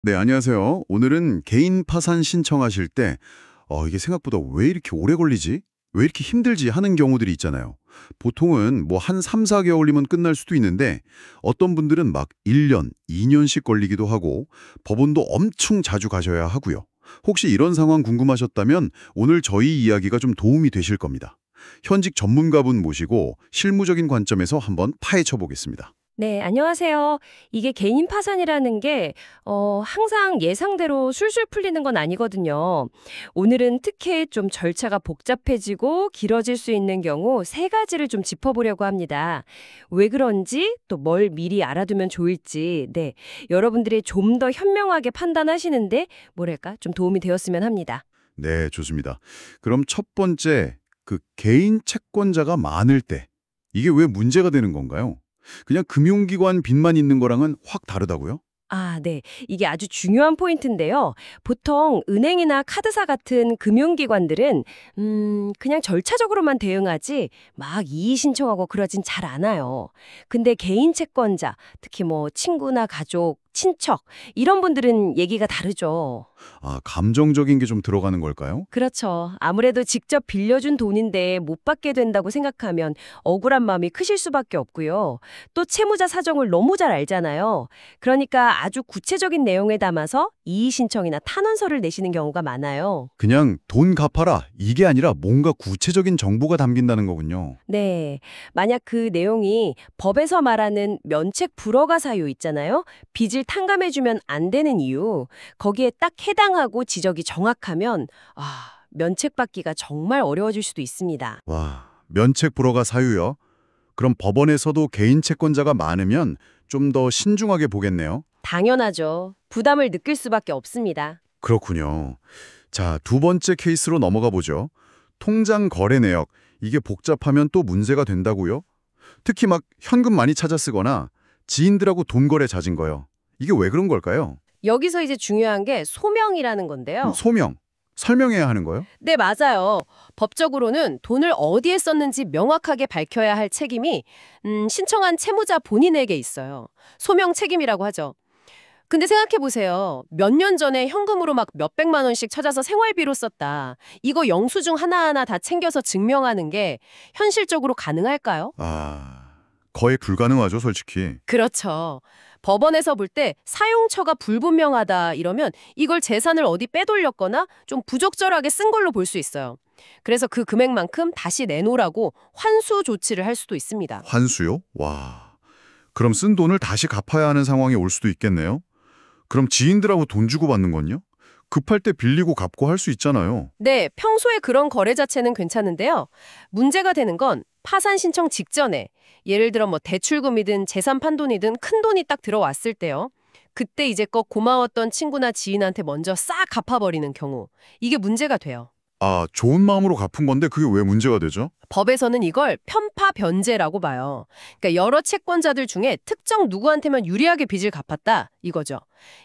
네, 안녕하세요. 오늘은 개인 파산 신청하실 때, 이게 생각보다 왜 이렇게 오래 걸리지? 왜 이렇게 힘들지? 하는 경우들이 있잖아요. 보통은 뭐 한 3, 4개월이면 끝날 수도 있는데, 어떤 분들은 막 1년, 2년씩 걸리기도 하고, 법원도 엄청 자주 가셔야 하고요. 혹시 이런 상황 궁금하셨다면 오늘 저희 이야기가 좀 도움이 되실 겁니다. 현직 전문가분 모시고 실무적인 관점에서 한번 파헤쳐 보겠습니다. 네, 안녕하세요. 이게 개인 파산이라는 게, 항상 예상대로 술술 풀리는 건 아니거든요. 오늘은 특히 좀 절차가 복잡해지고 길어질 수 있는 경우 세 가지를 좀 짚어보려고 합니다. 왜 그런지, 또 뭘 미리 알아두면 좋을지, 네. 여러분들이 좀 더 현명하게 판단하시는데, 뭐랄까, 좀 도움이 되었으면 합니다. 네, 좋습니다. 그럼 첫 번째, 개인 채권자가 많을 때 이게 왜 문제가 되는 건가요? 그냥 금융기관 빚만 있는 거랑은 확 다르다고요? 아, 네. 이게 아주 중요한 포인트인데요. 보통 은행이나 카드사 같은 금융기관들은 그냥 절차적으로만 대응하지 막 이의 신청하고 그러진 잘 않아요. 근데 개인 채권자, 특히 뭐 친구나 가족, 친척 이런 분들은 얘기가 다르죠. 아, 감정적인 게 좀 들어가는 걸까요? 그렇죠. 아무래도 직접 빌려준 돈인데 못 받게 된다고 생각하면 억울한 마음이 크실 수밖에 없고요. 또 채무자 사정을 너무 잘 알잖아요. 그러니까 아주 구체적인 내용에 담아서 이의 신청이나 탄원서를 내시는 경우가 많아요. 그냥 돈 갚아라 이게 아니라 뭔가 구체적인 정보가 담긴다는 거군요. 네. 만약 그 내용이 법에서 말하는 면책 불허가 사유 있잖아요. 빚을 탕감해주면 안 되는 이유. 거기에 딱 해당하고 지적이 정확하면, 면책받기가 정말 어려워질 수도 있습니다. 와, 면책 불허가 사유요? 그럼 법원에서도 개인 채권자가 많으면 좀 더 신중하게 보겠네요. 당연하죠. 부담을 느낄 수밖에 없습니다. 그렇군요. 자, 두 번째 케이스로 넘어가 보죠. 통장 거래 내역, 이게 복잡하면 또 문제가 된다고요? 특히 막 현금 많이 찾아 쓰거나 지인들하고 돈 거래 잦은 거요. 이게 왜 그런 걸까요? 여기서 이제 중요한 게 소명이라는 건데요. 소명, 설명해야 하는 거요? 네, 맞아요. 법적으로는 돈을 어디에 썼는지 명확하게 밝혀야 할 책임이 신청한 채무자 본인에게 있어요. 소명 책임이라고 하죠. 근데 생각해 보세요. 몇 년 전에 현금으로 막 몇백만 원씩 찾아서 생활비로 썼다. 이거 영수증 하나하나 다 챙겨서 증명하는 게 현실적으로 가능할까요? 아, 거의 불가능하죠, 솔직히. 그렇죠. 법원에서 볼 때 사용처가 불분명하다 이러면 이걸 재산을 어디 빼돌렸거나 좀 부적절하게 쓴 걸로 볼 수 있어요. 그래서 그 금액만큼 다시 내놓으라고 환수 조치를 할 수도 있습니다. 환수요? 와, 그럼 쓴 돈을 다시 갚아야 하는 상황이 올 수도 있겠네요. 그럼 지인들하고 돈 주고 받는 건요? 급할 때 빌리고 갚고 할 수 있잖아요. 네, 평소에 그런 거래 자체는 괜찮은데요. 문제가 되는 건 파산 신청 직전에 예를 들어 뭐 대출금이든 재산 판돈이든 큰 돈이 딱 들어왔을 때요. 그때 이제껏 고마웠던 친구나 지인한테 먼저 싹 갚아버리는 경우. 이게 문제가 돼요. 아, 좋은 마음으로 갚은 건데 그게 왜 문제가 되죠? 법에서는 이걸 편파 변제라고 봐요. 그러니까 여러 채권자들 중에 특정 누구한테만 유리하게 빚을 갚았다 이거죠.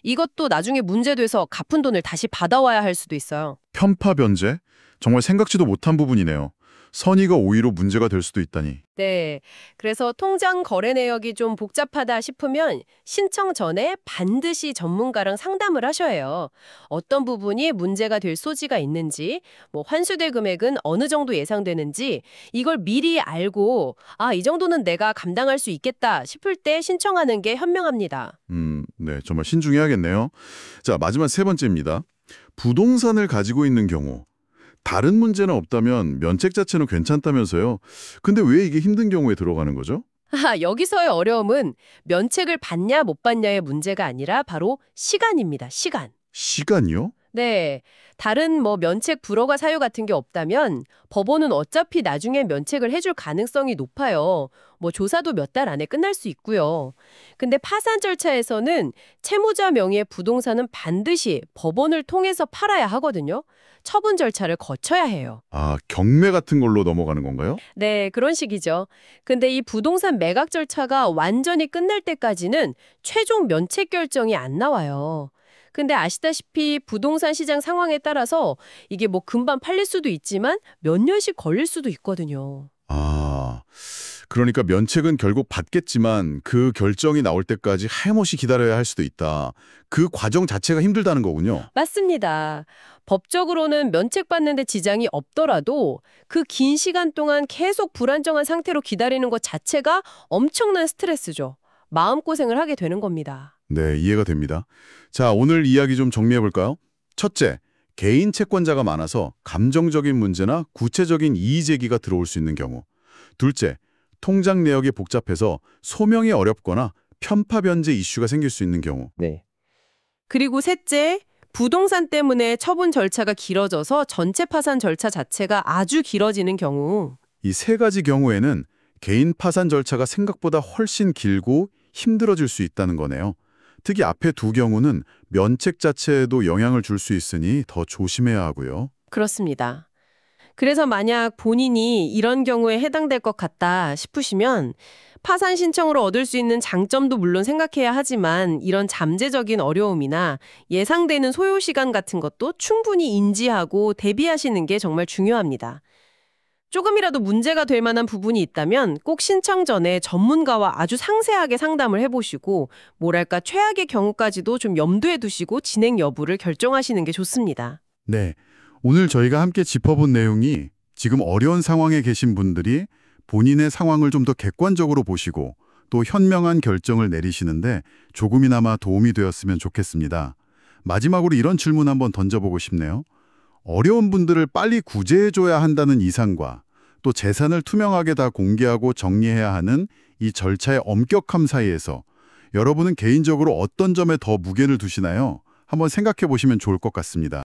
이것도 나중에 문제돼서 갚은 돈을 다시 받아와야 할 수도 있어요. 편파 변제? 정말 생각지도 못한 부분이네요. 선의가 오히려 문제가 될 수도 있다니. 네. 그래서 통장 거래 내역이 좀 복잡하다 싶으면 신청 전에 반드시 전문가랑 상담을 하셔야 해요. 어떤 부분이 문제가 될 소지가 있는지, 뭐 환수될 금액은 어느 정도 예상되는지 이걸 미리 알고 이 정도는 내가 감당할 수 있겠다 싶을 때 신청하는 게 현명합니다. 네, 정말 신중해야겠네요. 자, 마지막 세 번째입니다. 부동산을 가지고 있는 경우. 다른 문제는 없다면 면책 자체는 괜찮다면서요. 근데 왜 이게 힘든 경우에 들어가는 거죠? 여기서의 어려움은 면책을 받냐 못 받냐의 문제가 아니라 바로 시간입니다. 시간. 시간이요? 네. 다른 뭐 면책 불허가 사유 같은 게 없다면 법원은 어차피 나중에 면책을 해줄 가능성이 높아요. 뭐 조사도 몇 달 안에 끝날 수 있고요. 근데 파산 절차에서는 채무자 명의의 부동산은 반드시 법원을 통해서 팔아야 하거든요. 처분 절차를 거쳐야 해요. 아, 경매 같은 걸로 넘어가는 건가요? 네, 그런 식이죠. 근데 이 부동산 매각 절차가 완전히 끝날 때까지는 최종 면책 결정이 안 나와요. 근데 아시다시피 부동산 시장 상황에 따라서 이게 뭐 금방 팔릴 수도 있지만 몇 년씩 걸릴 수도 있거든요. 아, 그러니까 면책은 결국 받겠지만 그 결정이 나올 때까지 하염없이 기다려야 할 수도 있다. 그 과정 자체가 힘들다는 거군요. 맞습니다. 법적으로는 면책받는 데 지장이 없더라도 그 긴 시간 동안 계속 불안정한 상태로 기다리는 것 자체가 엄청난 스트레스죠. 마음고생을 하게 되는 겁니다. 네, 이해가 됩니다. 자, 오늘 이야기 좀 정리해 볼까요? 첫째, 개인 채권자가 많아서 감정적인 문제나 구체적인 이의 제기가 들어올 수 있는 경우. 둘째, 통장 내역이 복잡해서 소명이 어렵거나 편파 변제 이슈가 생길 수 있는 경우. 네. 그리고 셋째, 부동산 때문에 처분 절차가 길어져서 전체 파산 절차 자체가 아주 길어지는 경우. 이 세 가지 경우에는 개인 파산 절차가 생각보다 훨씬 길고 힘들어질 수 있다는 거네요. 특히 앞에 두 경우는 면책 자체에도 영향을 줄 수 있으니 더 조심해야 하고요. 그렇습니다. 그래서 만약 본인이 이런 경우에 해당될 것 같다 싶으시면 파산 신청으로 얻을 수 있는 장점도 물론 생각해야 하지만 이런 잠재적인 어려움이나 예상되는 소요 시간 같은 것도 충분히 인지하고 대비하시는 게 정말 중요합니다. 조금이라도 문제가 될 만한 부분이 있다면 꼭 신청 전에 전문가와 아주 상세하게 상담을 해보시고 뭐랄까 최악의 경우까지도 좀 염두에 두시고 진행 여부를 결정하시는 게 좋습니다. 네, 오늘 저희가 함께 짚어본 내용이 지금 어려운 상황에 계신 분들이 본인의 상황을 좀 더 객관적으로 보시고 또 현명한 결정을 내리시는데 조금이나마 도움이 되었으면 좋겠습니다. 마지막으로 이런 질문 한번 던져보고 싶네요. 어려운 분들을 빨리 구제해줘야 한다는 이상과 또 재산을 투명하게 다 공개하고 정리해야 하는 이 절차의 엄격함 사이에서 여러분은 개인적으로 어떤 점에 더 무게를 두시나요? 한번 생각해 보시면 좋을 것 같습니다.